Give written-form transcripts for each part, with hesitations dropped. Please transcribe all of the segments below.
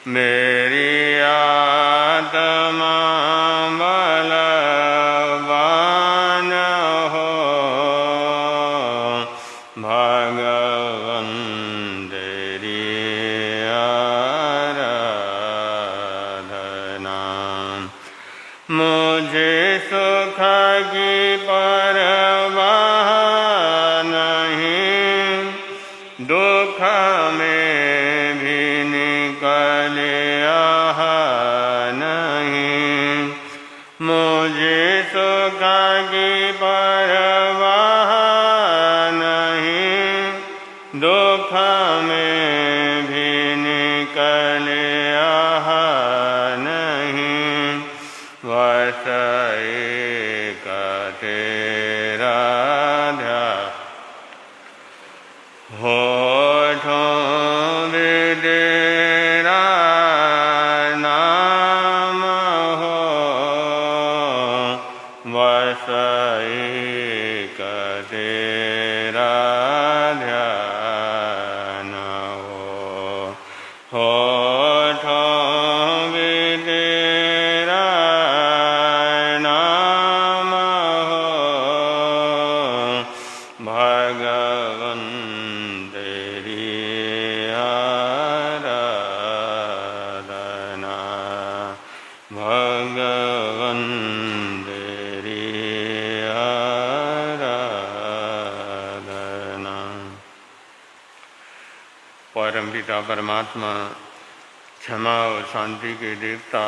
मेरी आत्मा बलवान हो भगवन तेरी आराधना। मुझे सुख की परवाह नहीं, दुख में भी निकले आह नहीं। मुझे सुख की परवाह नहीं, दुख में भी निकले आह नहीं। बस एक तेरा ध्यान होठों में तेरा नाम हो, बस एक तेरा ध्यान हो। होठों में तेरा नाम हो भगवन तेरी आराधना। भगवन तेरी आराधना। परम पिता परमात्मा, क्षमा और शांति के देवता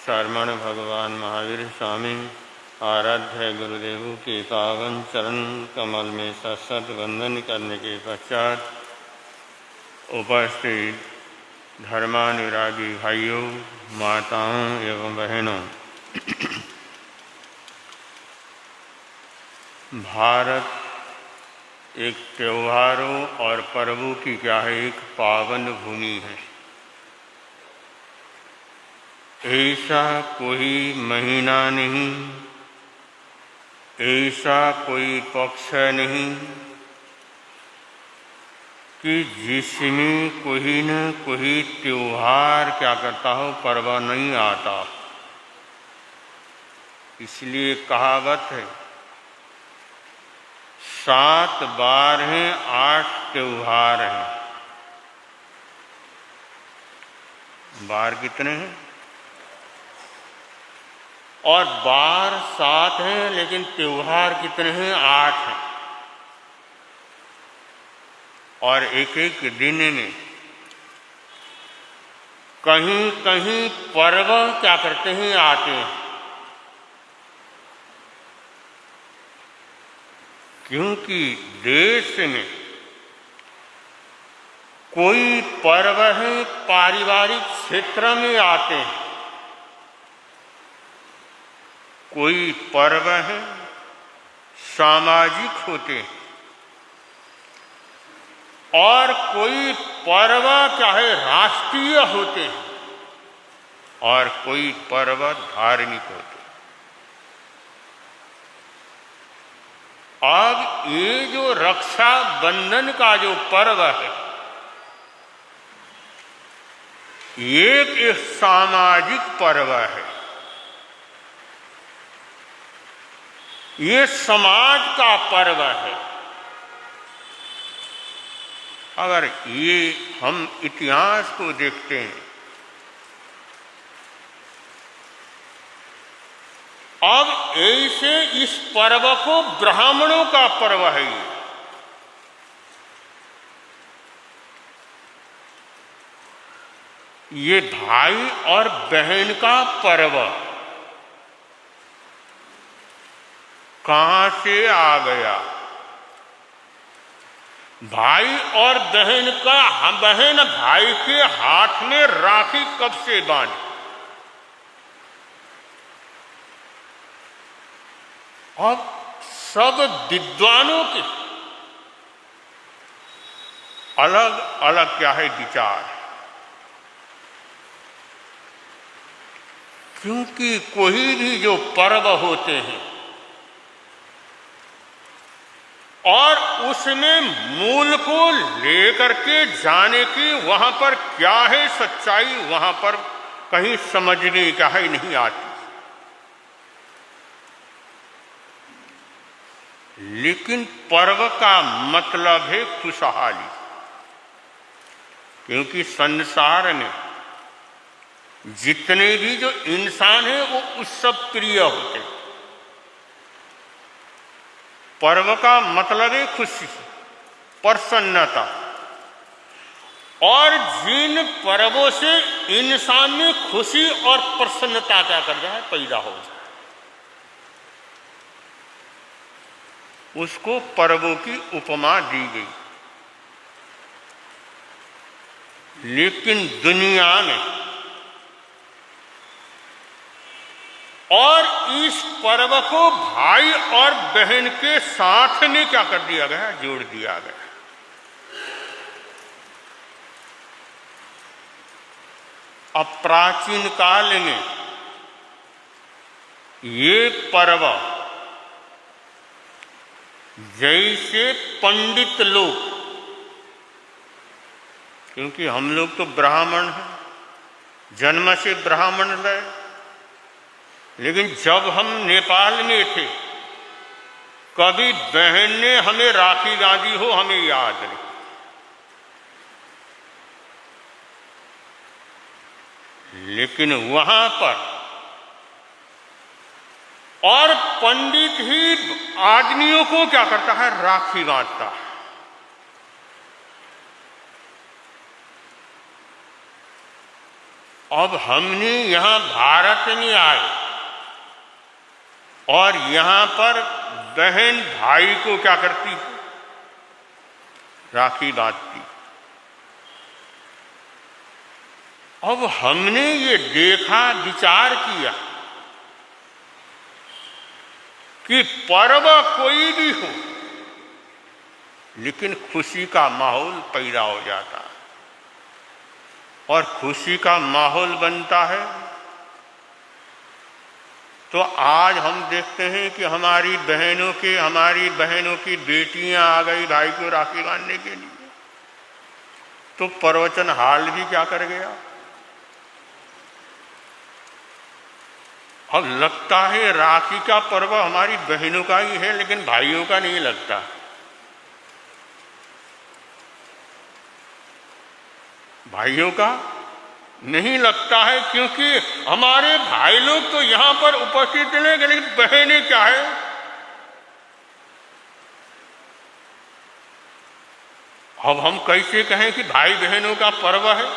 शरमण भगवान महावीर स्वामी आराध्य गुरुदेवों के पावन चरण कमल में सशत वंदन करने के पश्चात उपस्थित धर्मानुरागी भाइयों, माताओं एवं बहनों, भारत एक त्योहारों और पर्वों की क्या है, एक पावन भूमि है। ऐसा कोई महीना नहीं, ऐसा कोई पक्ष नहीं कि जिसमें कोई न कोई त्योहार क्या करता हो, पर्व नहीं आता। इसलिए कहावत है, 7 बार हैं, 8 त्योहार हैं। बार कितने हैं? और बार 7 हैं, लेकिन त्योहार कितने हैं? 8 हैं। और एक एक दिन में कहीं कहीं पर्व क्या करते हैं, आते हैं। क्योंकि देश में कोई पर्व है पारिवारिक क्षेत्र में आते हैं, कोई पर्व है सामाजिक होते हैं, और कोई पर्व चाहे राष्ट्रीय होते हैं, और कोई पर्व धार्मिक होते हैं। अब ये जो रक्षाबंधन का जो पर्व है, एक सामाजिक पर्व है। ये समाज का पर्व है। अगर ये हम इतिहास को देखते हैं, अब ऐसे इस पर्व को ब्राह्मणों का पर्व है। ये भाई और बहन का पर्व कहां से आ गया? भाई और बहन का, बहन भाई के हाथ में राखी कब से बांधी? अब सब विद्वानों के अलग अलग क्या है विचार, क्योंकि कोई भी जो पर्व होते हैं और उसमें मूल को लेकर के जाने की वहां पर क्या है सच्चाई, वहां पर कहीं समझने का ही नहीं आती। लेकिन पर्व का मतलब है खुशहाली, क्योंकि संसार में जितने भी जो इंसान हैं वो उत्सव प्रिय होते हैं। पर्व का मतलब है खुशी, प्रसन्नता, और जिन पर्वों से इंसान में खुशी और प्रसन्नता क्या कर जाए, पैदा हो जाए, उसको पर्वों की उपमा दी गई। लेकिन दुनिया में और इस पर्व को भाई और बहन के साथ में क्या कर दिया गया, जोड़ दिया गया। अब प्राचीन काल में ये पर्व जैसे पंडित लोग, क्योंकि हम लोग तो ब्राह्मण हैं, जन्म से ब्राह्मण रहे, लेकिन जब हम नेपाल में थे कभी बहन ने हमें राखी बांधी हो हमें याद नहीं। लेकिन वहां पर और पंडित ही आदमियों को क्या करता है, राखी बांधता है। अब हमने यहां भारत में आए और यहां पर बहन भाई को क्या करती, राखी बांधती। अब हमने ये देखा, विचार किया कि पर्व कोई भी हो लेकिन खुशी का माहौल पैदा हो जाता है, और खुशी का माहौल बनता है। तो आज हम देखते हैं कि हमारी बहनों की बेटियां आ गई भाई को राखी बांधने के लिए, तो प्रवचन हाल भी क्या कर गया। अब लगता है राखी का पर्व हमारी बहनों का ही है, लेकिन भाइयों का नहीं लगता। भाइयों का नहीं लगता है, क्योंकि हमारे भाई लोग तो यहां पर उपस्थित हैं, लेकिन बहनें क्या है, अब हम कैसे कहें कि भाई बहनों का पर्व है।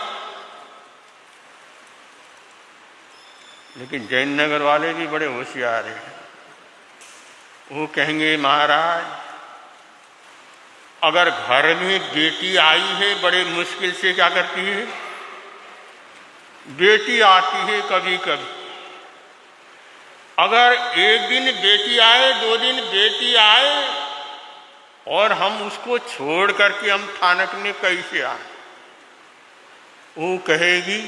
लेकिन जयनगर वाले भी बड़े होशियार हैं, वो कहेंगे महाराज अगर घर में बेटी आई है, बड़े मुश्किल से क्या करती है, बेटी आती है कभी कभी। अगर एक दिन बेटी आए, 2 दिन बेटी आए, और हम उसको छोड़ करके हम थानक में कैसे आए, वो कहेगी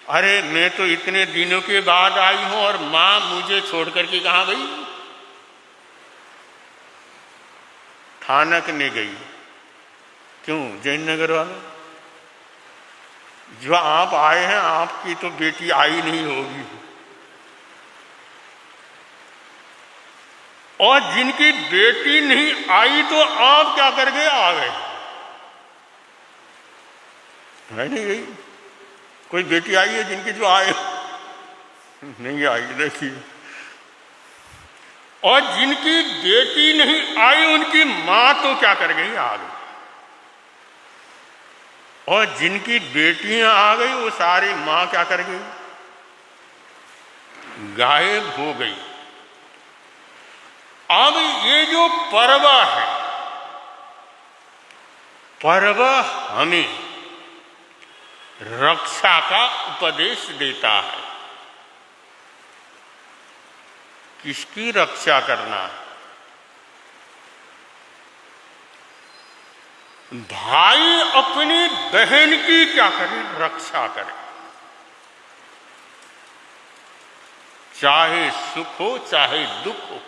अरे मैं तो इतने दिनों के बाद आई हूं और मां मुझे छोड़ करके कहां गई, थानक में गई। क्यों? जयनगर वाले, जो आप आए हैं आपकी तो बेटी आई नहीं होगी, और जिनकी बेटी नहीं आई तो आप क्या कर गए, आ गए। है नहीं गई? कोई बेटी आई है जिनकी जो आए नहीं आई, देखिए। और जिनकी बेटी नहीं आई उनकी मां तो क्या कर गई, आ गई। और जिनकी बेटियां आ गई वो सारी मां क्या कर गई, गायब हो गई। अब ये जो पर्व है, पर्व हमें रक्षा का उपदेश देता है। किसकी रक्षा करना है? भाई अपनी बहन की क्या करे, रक्षा करे, चाहे सुख हो चाहे दुख हो।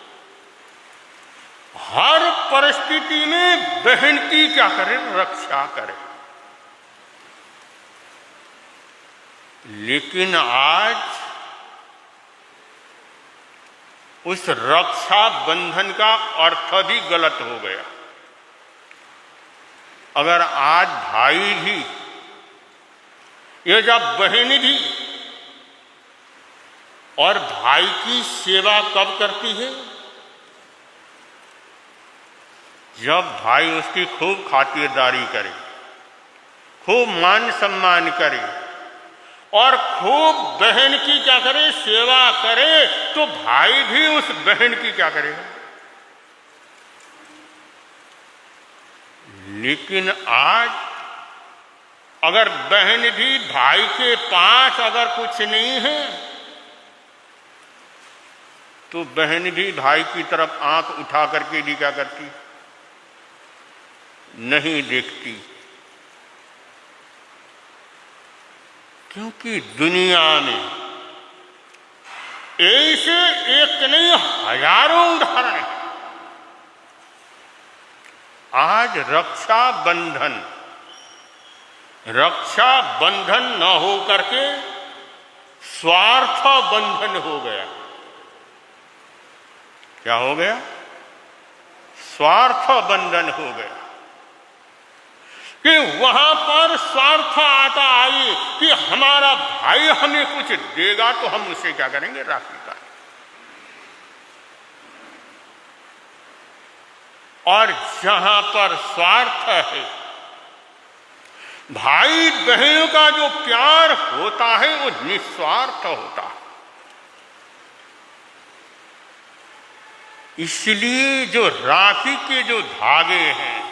हर परिस्थिति में बहन की क्या करे, रक्षा करे। लेकिन आज उस रक्षा बंधन का अर्थ भी गलत हो गया। अगर आज भाई भी, ये जब बहन भी, और भाई की सेवा कब करती है? जब भाई उसकी खूब खातिरदारी करे, खूब मान सम्मान करे और खूब बहन की क्या करे, सेवा करे, तो भाई भी उस बहन की क्या करेगा। लेकिन आज अगर बहन भी भाई के पास अगर कुछ नहीं है तो बहन भी भाई की तरफ आंख उठा करके भी क्या करती, नहीं देखती। क्योंकि दुनिया में ऐसे एक नहीं हजारों उदाहरण हैं। आज रक्षा बंधन न हो करके स्वार्थ बंधन हो गया। क्या हो गया? स्वार्थ बंधन हो गया कि वहां पर स्वार्थ आता आई कि हमारा भाई हमें कुछ देगा तो हम उसे क्या करेंगे, राखी का। और जहां पर स्वार्थ है, भाई बहनों का जो प्यार होता है वो निस्वार्थ होता है। इसलिए जो राखी के जो धागे हैं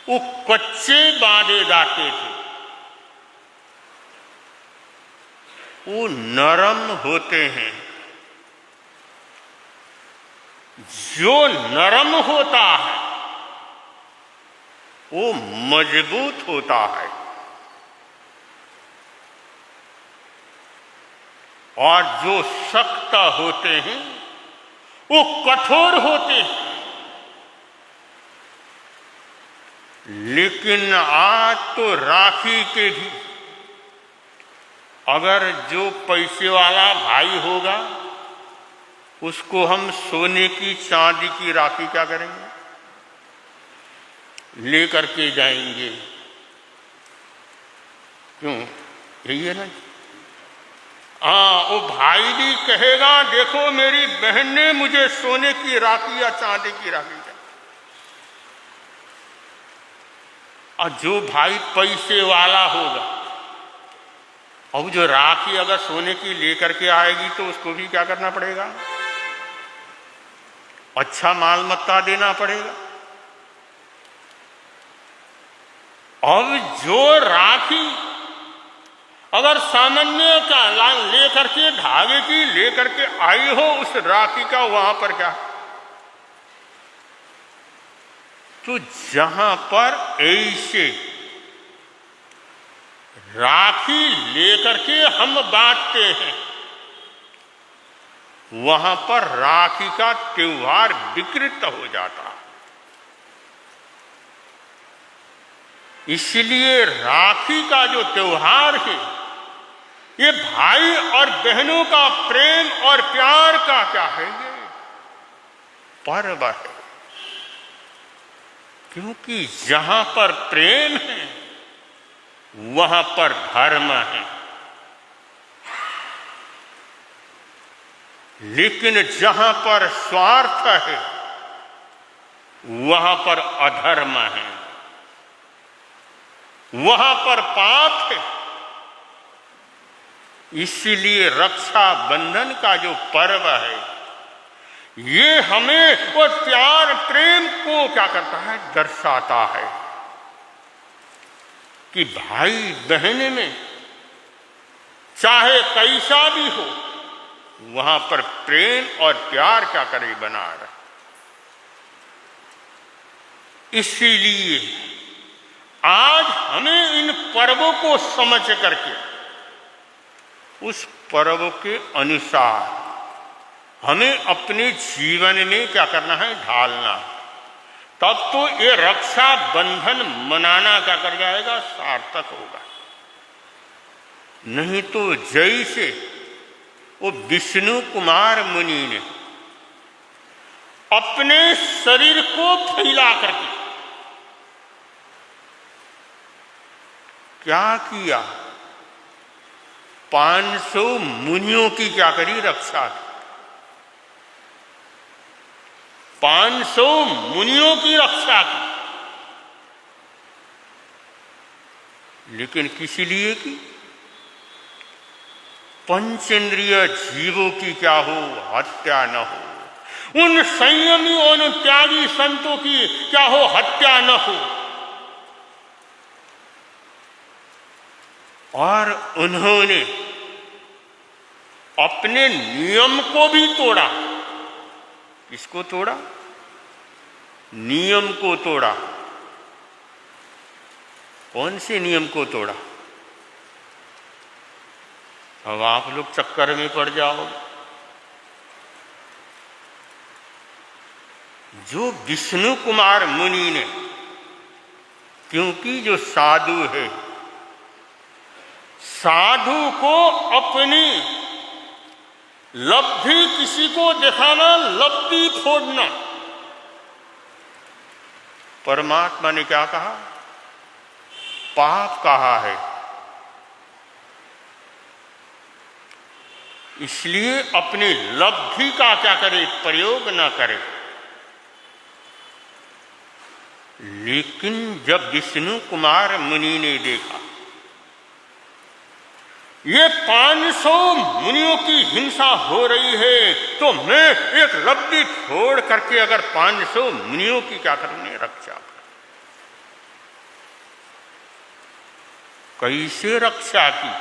वो कच्चे बांधे जाते थे, वो नरम होते हैं। जो नरम होता है वो मजबूत होता है, और जो सख्त होते हैं वो कठोर होते हैं। लेकिन आज तो राखी के भी अगर जो पैसे वाला भाई होगा उसको हम सोने की चांदी की राखी क्या करेंगे, लेकर के जाएंगे। क्यों? यही है ना। वो भाई भी कहेगा देखो मेरी बहन ने मुझे सोने की राखी या चांदी की राखी दी। और जो भाई पैसे वाला होगा, अब जो राखी अगर सोने की लेकर के आएगी तो उसको भी क्या करना पड़ेगा, अच्छा माल मत्ता देना पड़ेगा। अब जो राखी अगर सामान्य का लेकर के धागे की लेकर के आई हो, उस राखी का वहां पर क्या, तो जहां पर ऐसे राखी लेकर के हम बांटते हैं वहां पर राखी का त्योहार विकृत हो जाता है। इसलिए राखी का जो त्योहार है ये भाई और बहनों का प्रेम और प्यार का क्या है, ये पर्व है। क्योंकि जहां पर प्रेम है वहां पर धर्म है, लेकिन जहां पर स्वार्थ है वहां पर अधर्म है, वहां पर पाप है। इसलिए रक्षा बंधन का जो पर्व है ये हमें वो प्यार प्रेम को क्या करता है, दर्शाता है कि भाई बहन में चाहे कैसा भी हो वहां पर प्रेम और प्यार क्या करे, बना रहे। इसीलिए आज हमें इन पर्वों को समझ करके उस पर्व के अनुसार हमें अपने जीवन में क्या करना है, ढालना। तब तो ये रक्षा बंधन मनाना क्या कर जाएगा, सार्थक होगा। नहीं तो जैसे वो विष्णु कुमार मुनि ने अपने शरीर को फैला करके क्या किया, 500 मुनियों की क्या करी, रक्षा की। 500 मुनियों की रक्षा की, लेकिन किस लिए की, पंचेंद्रिय जीवों की क्या हो, हत्या न हो, उन संयमी और उन त्यागी संतों की क्या हो, हत्या न हो। और उन्होंने अपने नियम को भी तोड़ा। किसको तोड़ा, नियम को तोड़ा। कौन से नियम को तोड़ा, अब आप लोग चक्कर में पड़ जाओगे। जो विष्णु कुमार मुनि ने, क्योंकि जो साधु है, साधु को अपनी लब्धि किसी को दिखाना, लब्धि फोड़ना। परमात्मा ने क्या कहा, पाप कहा है। इसलिए अपनी लब्धि का क्या करे, प्रयोग न करे। लेकिन जब विष्णु कुमार मुनि ने देखा ये 500 मुनियों की हिंसा हो रही है, तो मैं एक लब्धि छोड़ करके अगर 500 मुनियों की क्या करूंगी, रक्षा। कैसे रक्षा की,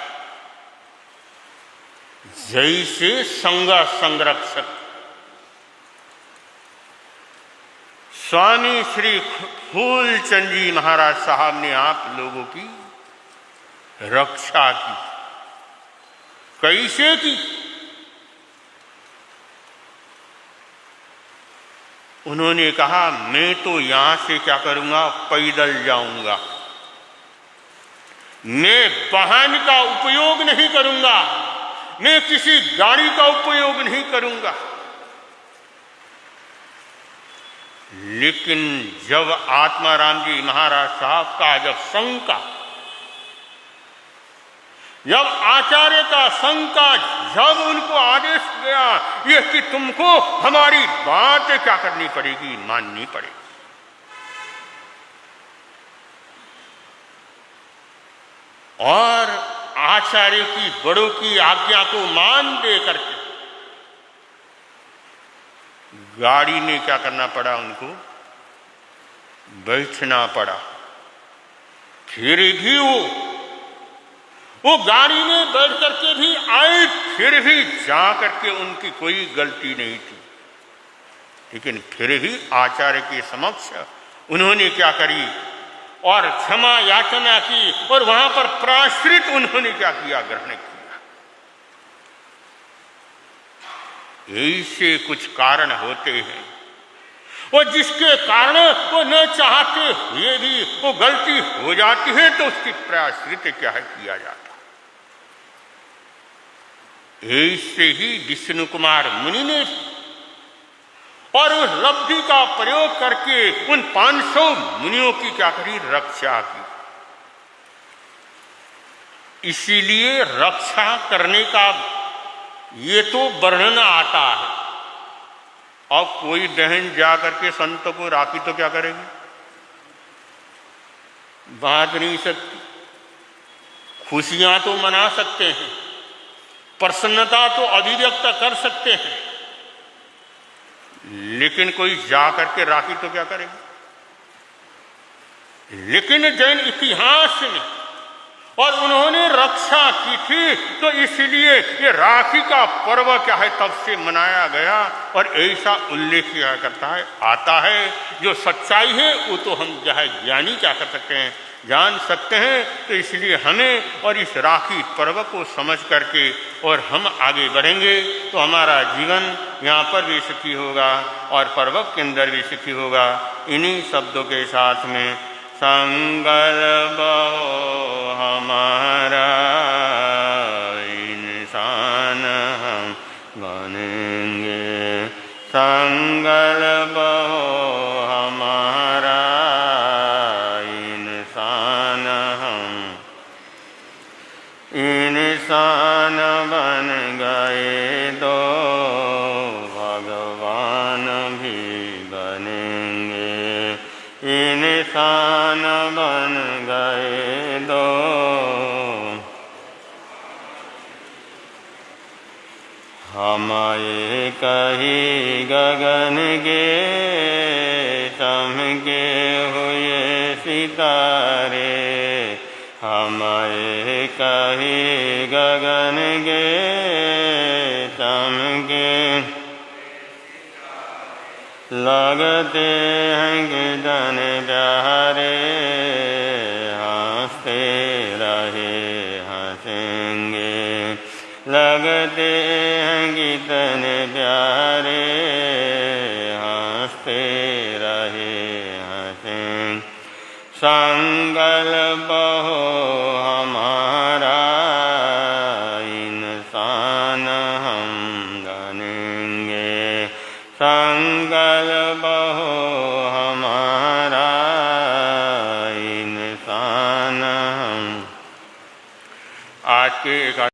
जैसे संग संरक्षक स्वामी श्री फूलचंद जी महाराज साहब ने आप लोगों की रक्षा की। कैसे की, उन्होंने कहा मैं तो यहां से क्या करूंगा, पैदल जाऊंगा, मैं वाहन का उपयोग नहीं करूंगा, मैं किसी गाड़ी का उपयोग नहीं करूंगा। लेकिन जब आत्माराम जी महाराज साहब का जब शंका, जब आचार्य का शंका, जब उनको आदेश गया ये कि तुमको हमारी बात क्या करनी पड़ेगी, माननी पड़ेगी। और आचार्य की बड़ों की आज्ञा को मान दे करके गाड़ी में क्या करना पड़ा, उनको बैठना पड़ा। फिर भी वो गाड़ी में बैठ करके भी आए, फिर भी जा करके उनकी कोई गलती नहीं थी। लेकिन फिर भी आचार्य के समक्ष उन्होंने क्या करी, और क्षमा याचना की, और वहां पर प्रायश्चित उन्होंने क्या किया, ग्रहण किया। ऐसे कुछ कारण होते हैं और जिसके कारण वो न चाहते हुए भी वो गलती हो जाती है, तो उसकी प्रायश्चित क्या है, किया जाता। ऐसे ही विष्णु कुमार मुनि ने और उस लब्धि का प्रयोग करके उन 500 मुनियों की क्या करी, रक्षा की। इसीलिए रक्षा करने का ये तो वर्णन आता है। और कोई बहन जा करके संत को राखी तो क्या करेगी, बांध नहीं सकती। खुशियां तो मना सकते हैं, प्रसन्नता तो अभिव्यक्त कर सकते हैं, लेकिन कोई जा करके राखी तो क्या करेगी। लेकिन जैन इतिहास में और उन्होंने रक्षा की थी, तो इसलिए ये राखी का पर्व क्या है, तब से मनाया गया। और ऐसा उल्लेख किया करता है, आता है। जो सच्चाई है वो तो हम जो है ज्ञानी क्या कर सकते हैं, जान सकते हैं। तो इसलिए हमें और इस राखी पर्व को समझ करके और हम आगे बढ़ेंगे तो हमारा जीवन यहाँ पर भी सुखी होगा और पर्वत के अंदर भी सुखी होगा। इन्हीं शब्दों के साथ में संकल्प हो हमारा इंसान हम बनेंगे, संकल्प हो हमारा इंसान हम इंसान बन गए तो भगवान भी बनेंगे, इंसान बन गए तो हम एक ही गगन के चमके हुए सितारे, हम एक ही गगन के चमके लगते हैं कितन प्यारे, हंसते रहे हंसेंगे, लगते हैं कितने प्यारे, हंसते रहे हंसेंगे। संकल्प हो हमारा इंसान हम बनेंगे, संकल्प हो हमारा इंसान हम। आज के